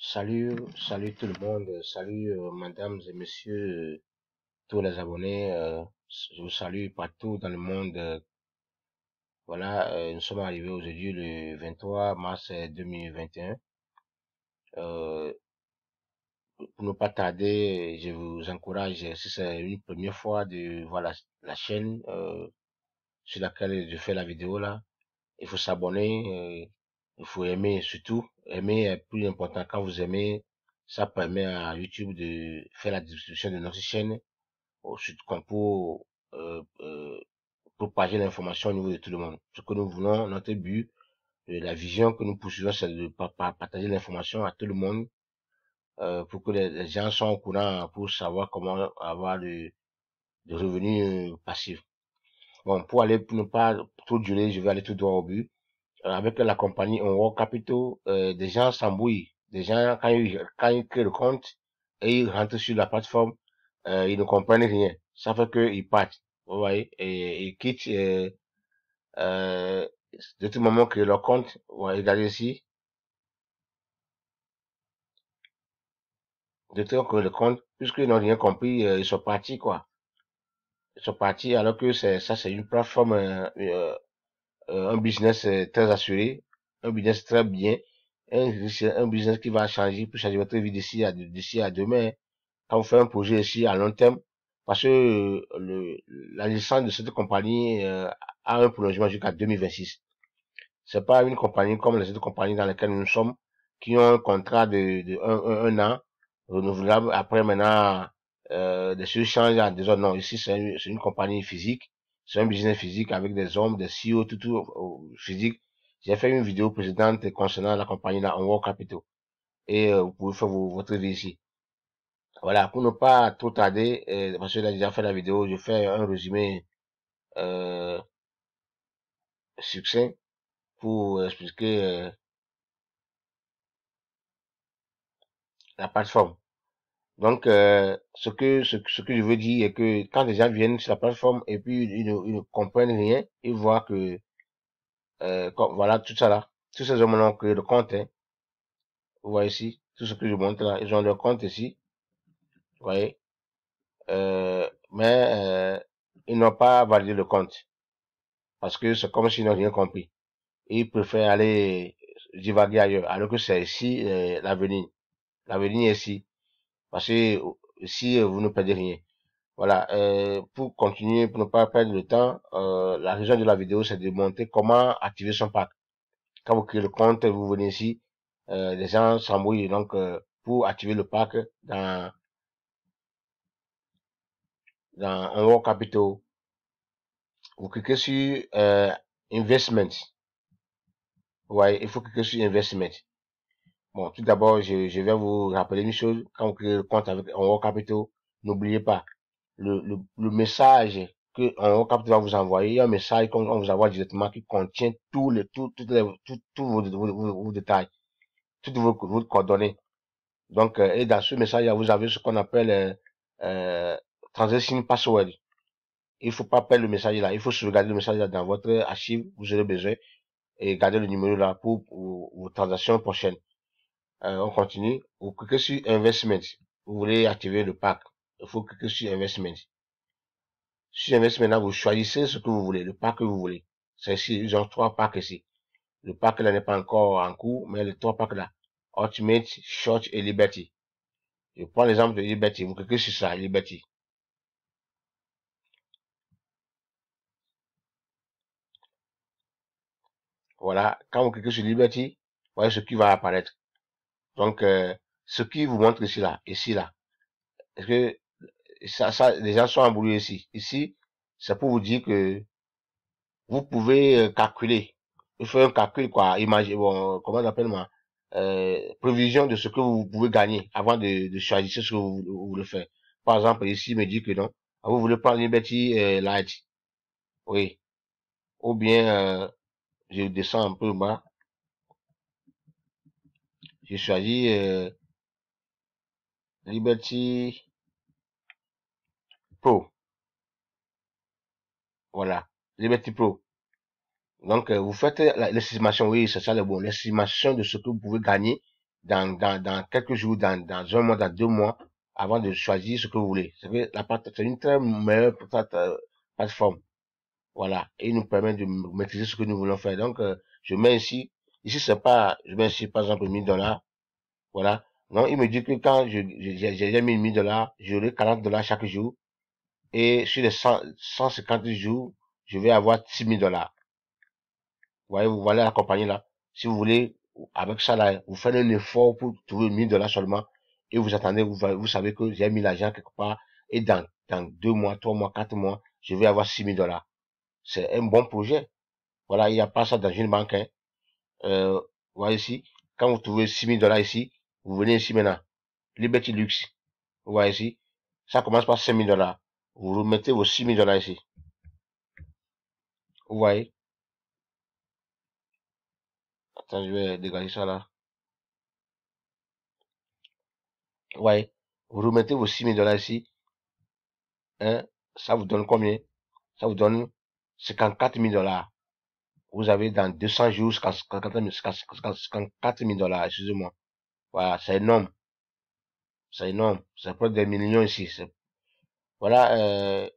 Salut tout le monde, salut mesdames et messieurs, tous les abonnés, je vous salue partout dans le monde. Voilà, nous sommes arrivés aujourd'hui le 23 mars 2021. Euh, pour ne pas tarder, je vous encourage, si c'est une première fois de voir la chaîne sur laquelle je fais la vidéo là, il faut s'abonner, il faut aimer surtout. Aimer est plus important. Quand vous aimez, ça permet à YouTube de faire la distribution de notre chaîne surtout qu'on peut propager l'information au niveau de tout le monde. Ce que nous voulons, notre but, la vision que nous poursuivons, c'est de partager l'information à tout le monde pour que les gens soient au courant pour savoir comment avoir de revenus passifs. Bon, pour ne pas trop durer, je vais aller tout droit au but. Avec la compagnie Onward Capital, des gens s'embrouillent. Des gens, quand ils créent le compte et ils rentrent sur la plateforme, ils ne comprennent rien. Ça fait qu'ils partent. Vous voyez, et ils quittent, euh, de tout moment que leur compte, ouais, regardez ici, de tout moment que le compte, puisqu'ils n'ont rien compris, ils sont partis, quoi. Ils sont partis alors que c'est une plateforme, un business très assuré, un business très bien, un business qui va changer, pour changer votre vie d'ici à demain. Quand vous faites un projet ici à long terme, parce que la licence de cette compagnie a un prolongement jusqu'à 2026. C'est pas une compagnie comme les autres compagnies dans lesquelles nous sommes, qui ont un contrat de un an, renouvelable. Après, maintenant, des choses changent en 2 ans. Non, ici, c'est une compagnie physique. C'est un business physique avec des hommes, des CEO, tout physique. J'ai fait une vidéo précédente concernant la compagnie là, Onward Capital. Et vous pouvez faire votre vie ici. Voilà, pour ne pas trop tarder, parce que j'ai déjà fait la vidéo, je fais un résumé euh, succinct pour expliquer la plateforme. Donc, ce que je veux dire est que quand les gens viennent sur la plateforme et puis ils ne comprennent rien, ils voient que, voilà, tout ça là, tous ces hommes-là ont créé le compte, hein. Vous voyez ici, tout ce que je montre là, ils ont leur compte ici, vous voyez, mais ils n'ont pas validé le compte parce que c'est comme s'ils n'ont rien compris. Ils préfèrent aller divaguer ailleurs, alors que c'est ici l'avenir. L'avenir est ici, parce que ici vous ne perdez rien. Voilà, pour continuer, pour ne pas perdre le temps, la raison de la vidéo, c'est de montrer comment activer son pack. Quand vous créez le compte, vous venez ici, les gens s'embrouillent. Donc, pour activer le pack dans Onward Capital, vous cliquez sur Investment. Ouais, il faut cliquer sur Investment. Bon, tout d'abord, je vais vous rappeler une chose. Quand vous créez le compte avec Onward Capital, n'oubliez pas, le message que Onward Capital va vous envoyer, il y a un message qu'on vous envoie directement qui contient tous vos détails, toutes vos coordonnées. Donc, et dans ce message, vous avez ce qu'on appelle transaction password. Il faut pas perdre le message là. Il faut sauvegarder le message là dans votre archive. Vous aurez besoin et garder le numéro là pour vos transactions prochaines. On continue. Vous cliquez sur Investment. Vous voulez activer le pack. Il faut cliquer sur Investment. Sur Investment, là, vous choisissez ce que vous voulez, le pack que vous voulez. C'est ici, ils ont 3 packs ici. Le pack là n'est pas encore en cours, mais les 3 packs là. Ultimate, Short et Liberty. Je prends l'exemple de Liberty. Vous cliquez sur ça, Liberty. Voilà. Quand vous cliquez sur Liberty, voyez ce qui va apparaître. Donc, ce qui vous montre ici là, est-ce que les gens sont embrouillés ici. Ici, c'est pour vous dire que vous pouvez calculer. Vous faites un calcul, quoi. Imaginez, bon, comment on appelle moi, prévision de ce que vous pouvez gagner avant de choisir ce que vous voulez faire. Par exemple, ici, il me dit que non. Ah, vous voulez prendre Liberty Light. Oui. Ou bien, je descends un peu bas. Je choisis Liberty Pro. Voilà. Liberty Pro. Donc, vous faites l'estimation, oui, c'est ça le bon, l'estimation de ce que vous pouvez gagner dans quelques jours, dans un mois, dans 2 mois, avant de choisir ce que vous voulez. C'est une très meilleure plateforme. Voilà. Et il nous permet de maîtriser ce que nous voulons faire. Donc, je mets ici c'est pas, je mets ici par exemple 1000 $. Voilà. Non, il me dit que quand j'ai mis 1000 $, j'aurai 40 $ chaque jour. Et sur les 150 jours, je vais avoir 6000 $. Vous voyez, vous voyez la compagnie là. Si vous voulez, avec ça là, vous faites un effort pour trouver 1000 $ seulement. Et vous attendez, vous savez que j'ai mis l'argent quelque part. Et dans 2 mois, 3 mois, 4 mois, je vais avoir 6000 $. C'est un bon projet. Voilà, il n'y a pas ça dans une banque, hein. Vous voyez ici, quand vous trouvez 6000 $ ici, vous venez ici maintenant. Liberty Lux. Vous voyez ici, ça commence par 5000 $. Vous remettez vos 6000 $ ici. Vous voyez. Attends, je vais dégager ça là. Vous voyez. Vous remettez vos 6000 $ ici. Hein, ça vous donne combien? Ça vous donne 54 000 $. Vous avez dans 200 jours 54 000 $, excusez-moi. Voilà, c'est énorme. C'est énorme. C'est près des millions ici. Voilà,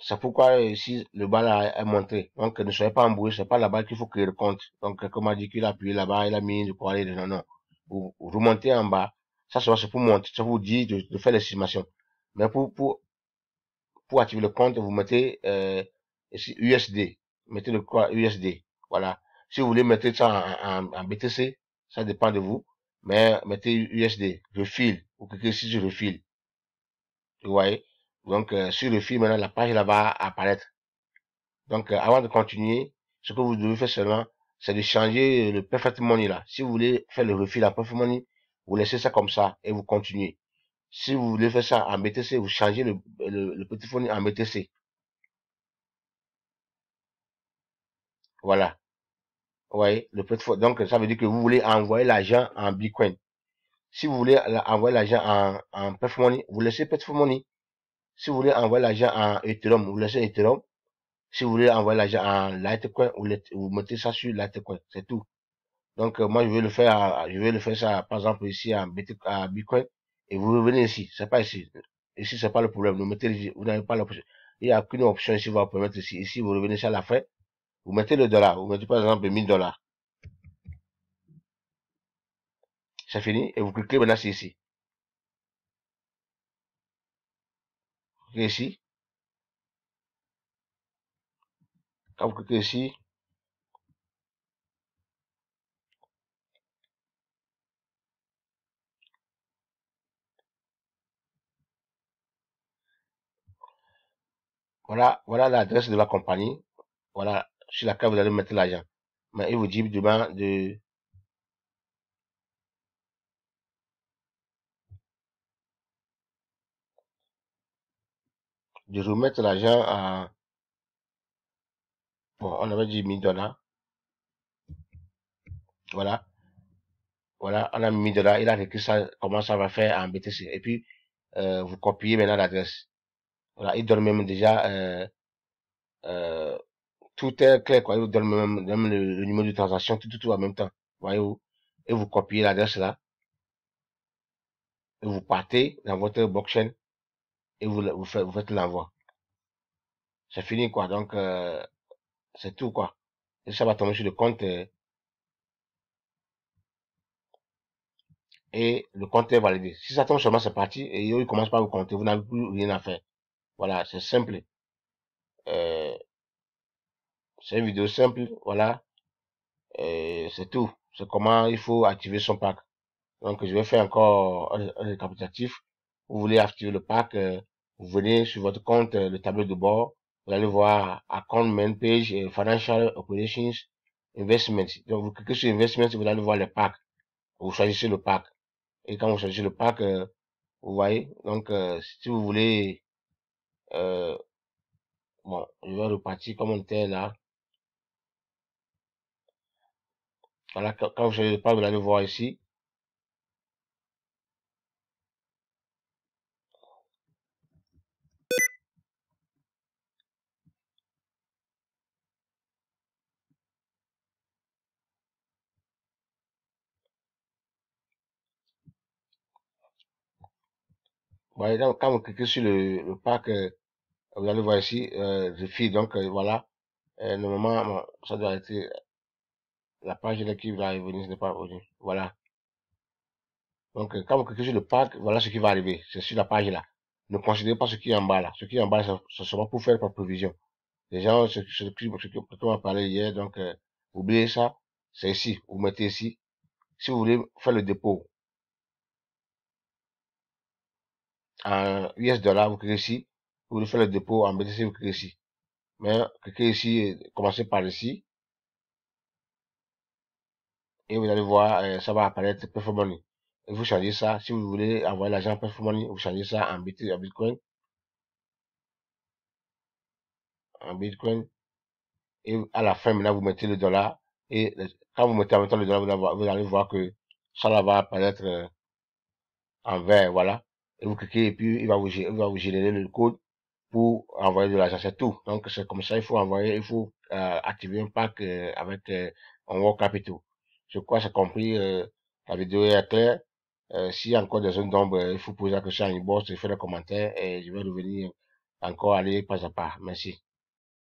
c'est pourquoi ici le bas là est montré. Donc ne soyez pas embrouillés, c'est pas là-bas qu'il faut créer le compte. Donc comme on dit qu'il a appuyé là-bas, il a mis de quoi aller, non, non. Vous remontez en bas. Ça c'est pour monter, ça vous dit de faire l'estimation. Mais pour activer le compte, vous mettez ici USD. Mettez le quoi USD. Voilà. Si vous voulez mettre ça en BTC, ça dépend de vous. Mais mettez USD. Refil. Vous cliquez ici sur refil. Vous voyez. Donc sur refil, maintenant la page là va apparaître. Donc avant de continuer, ce que vous devez faire seulement, c'est de changer le Perfect Money là. Si vous voulez faire le refil en Perfect Money, vous laissez ça comme ça et vous continuez. Si vous voulez faire ça en BTC, vous changez le petit phone en BTC. Voilà. Ouais, le portefeuille. Donc, ça veut dire que vous voulez envoyer l'argent en Bitcoin. Si vous voulez envoyer l'argent en Perf Money, vous laissez Perf Money. Si vous voulez envoyer l'argent en Ethereum, vous laissez Ethereum. Si vous voulez envoyer l'argent en Litecoin, vous mettez ça sur Litecoin. C'est tout. Donc, moi, je vais le faire ça, par exemple, ici à Bitcoin. Et vous revenez ici. C'est pas ici. Ici, c'est pas le problème. Vous n'avez pas l'option. Il n'y a qu'une option ici, va vous permettre ici. Ici, vous revenez sur la fin. Vous mettez le dollar. Vous mettez, par exemple, 1000 $. C'est fini. Et vous cliquez maintenant ici. Cliquez ici. Quand vous cliquez ici, voilà l'adresse de la compagnie. Voilà, sur laquelle vous allez mettre l'argent. Mais il vous dit demain de remettre l'argent à, bon, on avait dit 1000 $. Voilà, voilà, on a mis 1000 $. Il a écrit ça, comment ça va faire en BTC. Et puis, vous copiez maintenant l'adresse. Voilà, il donne même déjà, euh, tout est clair, quoi. Il vous donne même le numéro de transaction, tout en même temps. Voyez-vous? Et vous copiez l'adresse là. Et vous partez dans votre blockchain et vous faites l'envoi. C'est fini, quoi. Donc, c'est tout, quoi. Et ça va tomber sur le compte et le compte est validé. Si ça tombe seulement, c'est parti et il commence pas à vous compter. Vous n'avez plus rien à faire. Voilà, c'est simple. Euh, c'est une vidéo simple. Voilà, c'est tout. C'est comment il faut activer son pack. Donc, je vais faire encore un récapitulatif. Vous voulez activer le pack, vous venez sur votre compte, le tableau de bord. Vous allez voir Account Main Page, Financial Operations, Investments. Donc, vous cliquez sur Investments, vous allez voir le pack. Vous choisissez le pack. Et quand vous choisissez le pack, vous voyez, donc si vous voulez, euh, bon, je vais repartir comme on était là. Voilà, quand vous choisissez le pack, vous allez voir ici. Voilà, donc, quand vous cliquez sur le pack, vous allez voir ici, refill. Donc, voilà. Normalement, bon, ça doit être la page là qui va revenir, ce n'est pas revenu. Voilà. Donc, quand vous cliquez sur le pack, voilà ce qui va arriver. C'est sur la page là. Ne considérez pas ce qui est en bas là. Ce qui est en bas, ça sera pour faire par provision. Les gens, ce que on a parlé hier, donc, oubliez ça. C'est ici. Vous mettez ici. Si vous voulez faire le dépôt en US dollars, vous cliquez ici. Vous voulez faire le dépôt en BTC, vous cliquez ici. Mais cliquez ici, commencez par ici. Et vous allez voir, ça va apparaître Performance. Et vous changez ça. Si vous voulez envoyer l'argent Performance, vous changez ça en Bitcoin. En Bitcoin. Et à la fin, maintenant, vous mettez le dollar. Et quand vous mettez en même temps le dollar, vous allez voir que ça là va apparaître en vert, voilà. Et vous cliquez et puis il va vous générer le code pour envoyer de l'argent, c'est tout. Donc c'est comme ça, il faut envoyer, il faut activer un pack avec un World Capital. Je crois que c'est compris, la vidéo est claire. S'il y a encore des zones d'ombre, il faut poser la question en inbox, faire des commentaires et je vais revenir encore aller pas à pas. Merci.